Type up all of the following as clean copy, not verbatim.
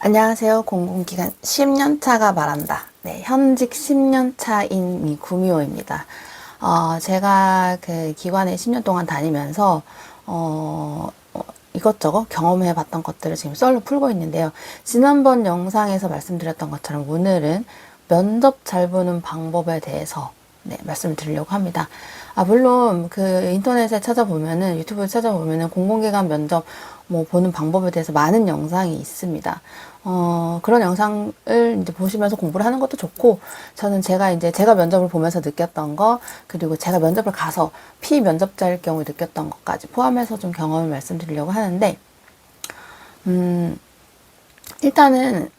안녕하세요. 공공기관 10년차가 말한다. 네, 현직 10년차인 미구미호입니다. 제가 그 기관에 10년 동안 다니면서, 이것저것 경험해 봤던 것들을 지금 썰로 풀고 있는데요. 지난번 영상에서 말씀드렸던 것처럼 오늘은 면접 잘 보는 방법에 대해서 말씀을 드리려고 합니다. 물론 그 인터넷에 찾아보면은, 유튜브에 찾아보면은 공공기관 면접 보는 방법에 대해서 많은 영상이 있습니다. 그런 영상을 이제 보시면서 공부를 하는 것도 좋고, 저는 제가 면접을 보면서 느꼈던 거, 그리고 제가 면접을 가서 피면접자일 경우에 느꼈던 것까지 포함해서 좀 경험을 말씀드리려고 하는데, 일단은,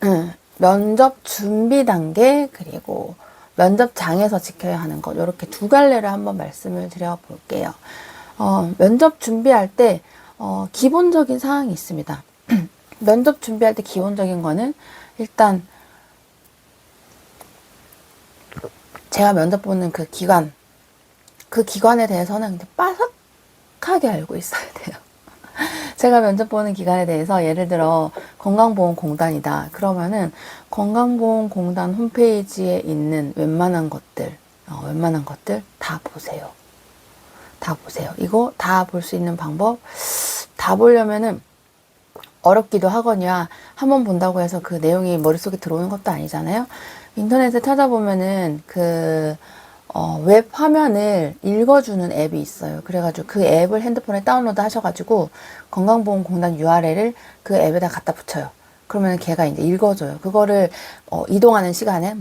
면접 준비 단계, 그리고 면접장에서 지켜야 하는 것, 이렇게 두 갈래를 한번 말씀을 드려볼게요. 면접 준비할 때, 기본적인 사항이 있습니다. 면접 준비할 때 기본적인 거는 일단 제가 면접 보는 그 기관에 대해서는 빠삭하게 알고 있어야 돼요. 제가 면접 보는 기관에 대해서 예를 들어 건강보험공단이다. 그러면은 건강보험공단 홈페이지에 있는 웬만한 것들 다 보세요. 다 보세요. 이거 다 볼 수 있는 방법, 다 보려면은 어렵기도 하거냐, 한번 본다고 해서 그 내용이 머릿속에 들어오는 것도 아니잖아요. 인터넷에 찾아보면은 웹 화면을 읽어주는 앱이 있어요. 그래가지고 그 앱을 핸드폰에 다운로드 하셔가지고 건강보험공단 URL을 그 앱에다 갖다 붙여요. 그러면 걔가 이제 읽어줘요. 그거를 이동하는 시간에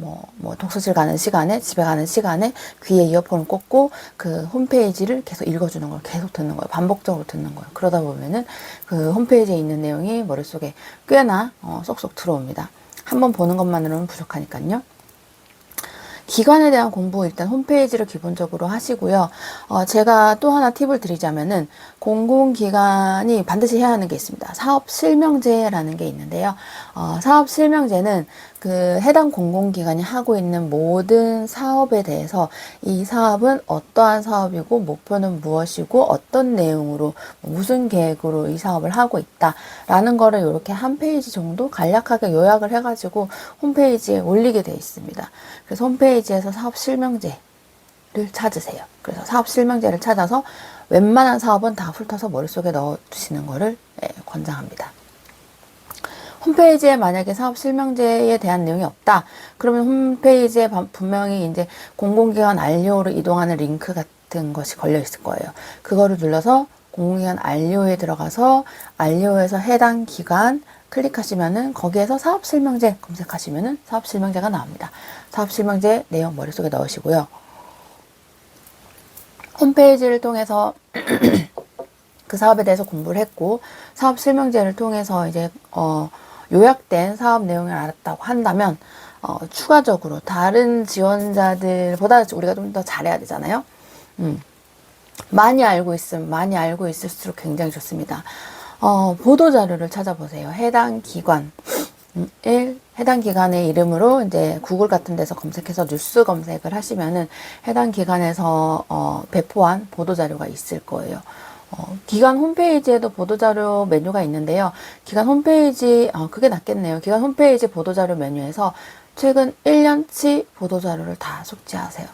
독서실 가는 시간에, 집에 가는 시간에 귀에 이어폰을 꽂고 그 홈페이지를 계속 읽어주는 걸 계속 듣는 거예요. 반복적으로 듣는 거예요. 그러다 보면은 그 홈페이지에 있는 내용이 머릿속에 꽤나 쏙쏙 들어옵니다. 한번 보는 것만으로는 부족하니까요. 기관에 대한 공부 일단 홈페이지를 기본적으로 하시고요. 제가 또 하나 팁을 드리자면은 공공기관이 반드시 해야 하는 게 있습니다. 사업실명제라는 게 있는데요. 사업실명제는 그 해당 공공기관이 하고 있는 모든 사업에 대해서 이 사업은 어떠한 사업이고 목표는 무엇이고 어떤 내용으로 무슨 계획으로 이 사업을 하고 있다라는 거를 이렇게 한 페이지 정도 간략하게 요약을 해가지고 홈페이지에 올리게 되어 있습니다. 그래서 홈페이지에서 사업실명제를 찾으세요. 그래서 사업실명제를 찾아서 웬만한 사업은 다 훑어서 머릿속에 넣어두시는 거를 권장합니다. 홈페이지에 만약에 사업실명제에 대한 내용이 없다. 그러면 홈페이지에 분명히 이제 공공기관 알료로 이동하는 링크 같은 것이 걸려 있을 거예요. 그거를 눌러서 공공기관 알료에 들어가서 알료에서 해당 기관 클릭하시면은 거기에서 사업실명제 검색하시면은 사업실명제가 나옵니다. 사업실명제 내용 머릿속에 넣으시고요. 홈페이지를 통해서 그 사업에 대해서 공부를 했고 사업실명제를 통해서 이제 요약된 사업 내용을 알았다고 한다면 추가적으로 다른 지원자들보다 우리가 좀 더 잘해야 되잖아요. 많이 알고 있을수록 굉장히 좋습니다. 보도자료를 찾아보세요. 해당 기관의 이름으로 이제 구글 같은 데서 검색해서 뉴스 검색을 하시면은 해당 기관에서 배포한 보도자료가 있을 거예요. 기관 홈페이지에도 보도자료 메뉴가 있는데요. 기관 홈페이지, 그게 낫겠네요. 기관 홈페이지 보도자료 메뉴에서 최근 1년치 보도자료를 다 숙지하세요.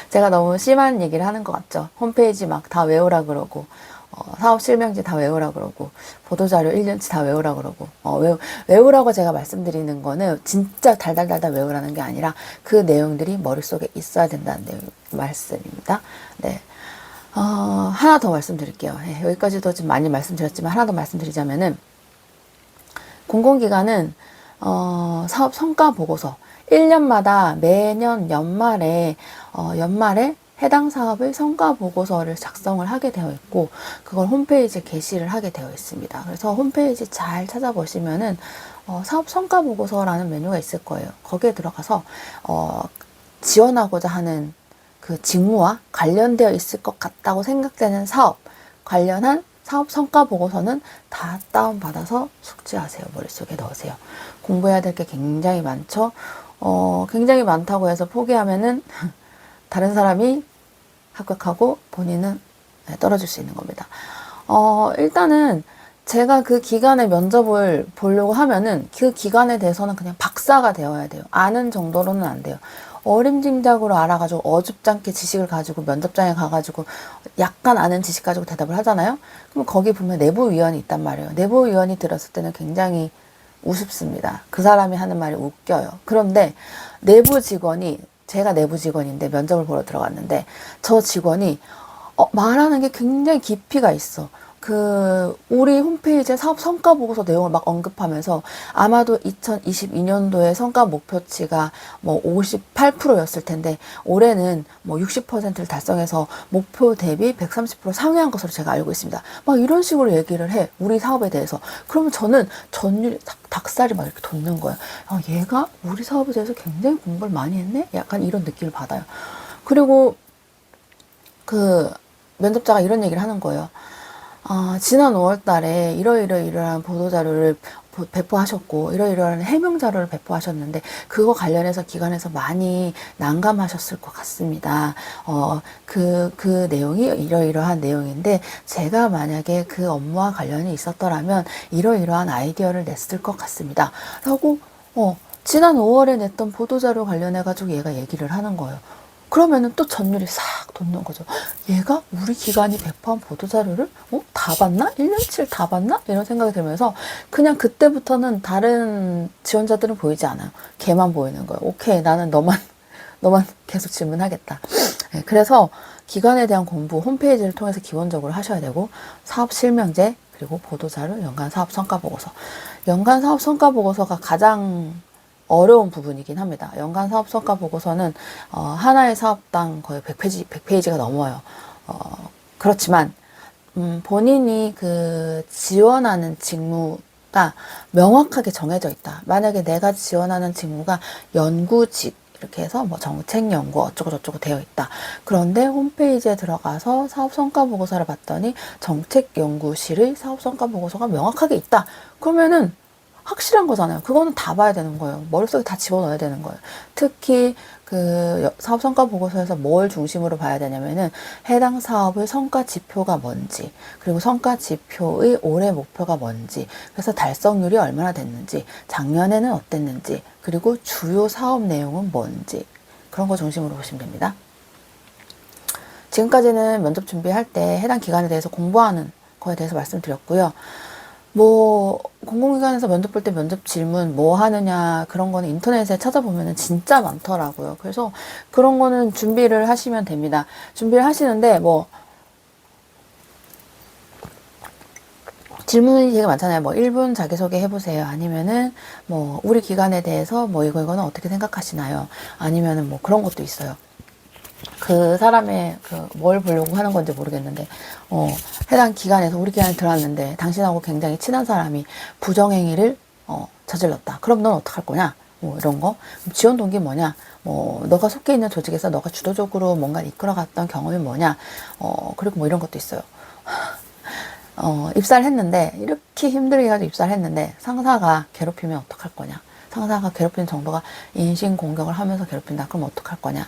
제가 너무 심한 얘기를 하는 것 같죠? 홈페이지 막 다 외우라 그러고, 사업 실명지 다 외우라 그러고, 보도자료 1년치 다 외우라 그러고, 외우라고 제가 말씀드리는 거는 진짜 달달달달 외우라는 게 아니라 그 내용들이 머릿속에 있어야 된다는 말씀입니다. 네. 하나 더 말씀드릴게요. 여기까지도 좀 많이 말씀드렸지만 하나 더 말씀드리자면은 공공기관은 사업 성과 보고서 1년마다 매년 연말에 해당 사업의 성과 보고서를 작성을 하게 되어 있고 그걸 홈페이지에 게시를 하게 되어 있습니다. 그래서 홈페이지 잘 찾아보시면은 사업 성과 보고서라는 메뉴가 있을 거예요. 거기에 들어가서 지원하고자 하는 그 직무와 관련되어 있을 것 같다고 생각되는 사업 관련한 사업 성과 보고서는 다 다운받아서 숙지하세요. 머릿속에 넣으세요. 공부해야 될 게 굉장히 많죠. 굉장히 많다고 해서 포기하면은 다른 사람이 합격하고 본인은 떨어질 수 있는 겁니다. 일단은 제가 그 기간에 면접을 보려고 하면은 그 기간에 대해서는 그냥 박사가 되어야 돼요. 아는 정도로는 안 돼요. 어림짐작으로 알아가지고 어줍잖게 지식을 가지고 면접장에 가가지고 약간 아는 지식 가지고 대답을 하잖아요. 그럼 거기 보면 내부위원이 있단 말이에요. 내부위원이 들었을 때는 굉장히 우습습니다. 그 사람이 하는 말이 웃겨요. 그런데 내부 직원이, 제가 내부 직원인데 면접을 보러 들어갔는데 저 직원이 말하는 게 굉장히 깊이가 있어. 우리 홈페이지에 사업 성과 보고서 내용을 막 언급하면서 아마도 2022년도에 성과 목표치가 뭐 58%였을 텐데 올해는 뭐 60%를 달성해서 목표 대비 130% 상회한 것으로 제가 알고 있습니다. 막 이런 식으로 얘기를 해. 우리 사업에 대해서. 그러면 저는 전율이 닭살이 막 이렇게 돋는 거예요. 얘가 우리 사업에 대해서 굉장히 공부를 많이 했네? 약간 이런 느낌을 받아요. 그리고 면접자가 이런 얘기를 하는 거예요. 지난 5월 달에 이러이러이러한 보도자료를 배포하셨고, 이러이러한 해명자료를 배포하셨는데, 그거 관련해서 기관에서 많이 난감하셨을 것 같습니다. 그 내용이 이러이러한 내용인데, 제가 만약에 그 업무와 관련이 있었더라면, 이러이러한 아이디어를 냈을 것 같습니다. 라고, 지난 5월에 냈던 보도자료 관련해가지고 얘가 얘기를 하는 거예요. 그러면은 또 전율이 싹 돋는 거죠. 얘가 우리 기관이 배포한 보도자료를 다 봤나? 1년치를 다 봤나? 이런 생각이 들면서 그냥 그때부터는 다른 지원자들은 보이지 않아요. 걔만 보이는 거예요. 오케이, 나는 너만 계속 질문하겠다. 네, 그래서 기관에 대한 공부, 홈페이지를 통해서 기본적으로 하셔야 되고, 사업 실명제, 그리고 보도자료, 연간 사업 성과 보고서. 연간 사업 성과 보고서가 가장 어려운 부분이긴 합니다. 연간 사업 성과 보고서는 하나의 사업당 거의 100페이지가 넘어요. 그렇지만 본인이 지원하는 직무가 명확하게 정해져 있다. 만약에 내가 지원하는 직무가 연구직 이렇게 해서 뭐 정책 연구 어쩌고 저쩌고 되어 있다. 그런데 홈페이지에 들어가서 사업 성과 보고서를 봤더니 정책 연구실의 사업 성과 보고서가 명확하게 있다. 그러면은 확실한 거잖아요. 그거는 다 봐야 되는 거예요. 머릿속에 다 집어넣어야 되는 거예요. 특히 사업 성과 보고서에서 뭘 중심으로 봐야 되냐면은 해당 사업의 성과 지표가 뭔지, 그리고 성과 지표의 올해 목표가 뭔지, 그래서 달성률이 얼마나 됐는지, 작년에는 어땠는지, 그리고 주요 사업 내용은 뭔지, 그런 거 중심으로 보시면 됩니다. 지금까지는 면접 준비할 때 해당 기관에 대해서 공부하는 거에 대해서 말씀드렸고요. 공공기관에서 면접 볼 때 면접 질문 뭐 하느냐, 그런 거는 인터넷에 찾아보면 진짜 많더라고요. 그래서 그런 거는 준비를 하시면 됩니다. 준비를 하시는데, 질문이 되게 많잖아요. 1분 자기소개 해보세요. 아니면은, 우리 기관에 대해서 이거는 어떻게 생각하시나요? 아니면은 그런 것도 있어요. 그 사람의 뭘 보려고 하는 건지 모르겠는데, 해당 기관에서 우리 기관에 들어왔는데 당신하고 굉장히 친한 사람이 부정행위를 저질렀다. 그럼 넌 어떡할 거냐? 이런 거. 지원 동기 뭐냐? 너가 속해 있는 조직에서 너가 주도적으로 뭔가 이끌어갔던 경험이 뭐냐? 그리고 이런 것도 있어요. 입사를 했는데, 이렇게 힘들게 해가지고 입사를 했는데, 상사가 괴롭히면 어떡할 거냐? 상사가 괴롭히는 정도가 인신공격을 하면서 괴롭힌다. 그럼 어떡할 거냐?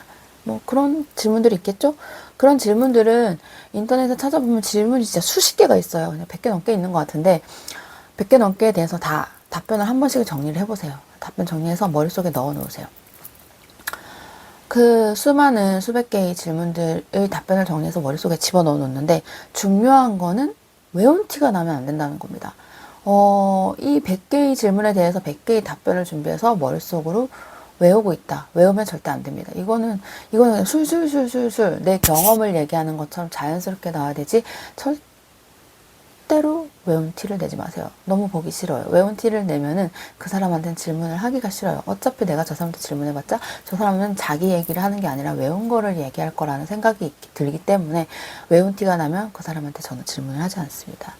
그런 질문들이 있겠죠? 그런 질문들은 인터넷에 찾아보면 질문이 진짜 수십 개가 있어요. 그냥 100개 넘게 있는 것 같은데, 100개 넘게에 대해서 다 답변을 한 번씩 정리를 해보세요. 답변 정리해서 머릿속에 넣어 놓으세요. 수많은 수백 개의 질문들의 답변을 정리해서 머릿속에 집어넣어 놓는데, 중요한 거는 외운 티가 나면 안 된다는 겁니다. 이 100개의 질문에 대해서 100개의 답변을 준비해서 머릿속으로 외우고 있다. 외우면 절대 안 됩니다. 이거는 그냥 술술술술술 내 경험을 얘기하는 것처럼 자연스럽게 나와야 되지, 절대로 외운 티를 내지 마세요. 너무 보기 싫어요. 외운 티를 내면은 그 사람한테는 질문을 하기가 싫어요. 어차피 내가 저 사람한테 질문해봤자 저 사람은 자기 얘기를 하는 게 아니라 외운 거를 얘기할 거라는 생각이 들기 때문에 외운 티가 나면 그 사람한테 저는 질문을 하지 않습니다.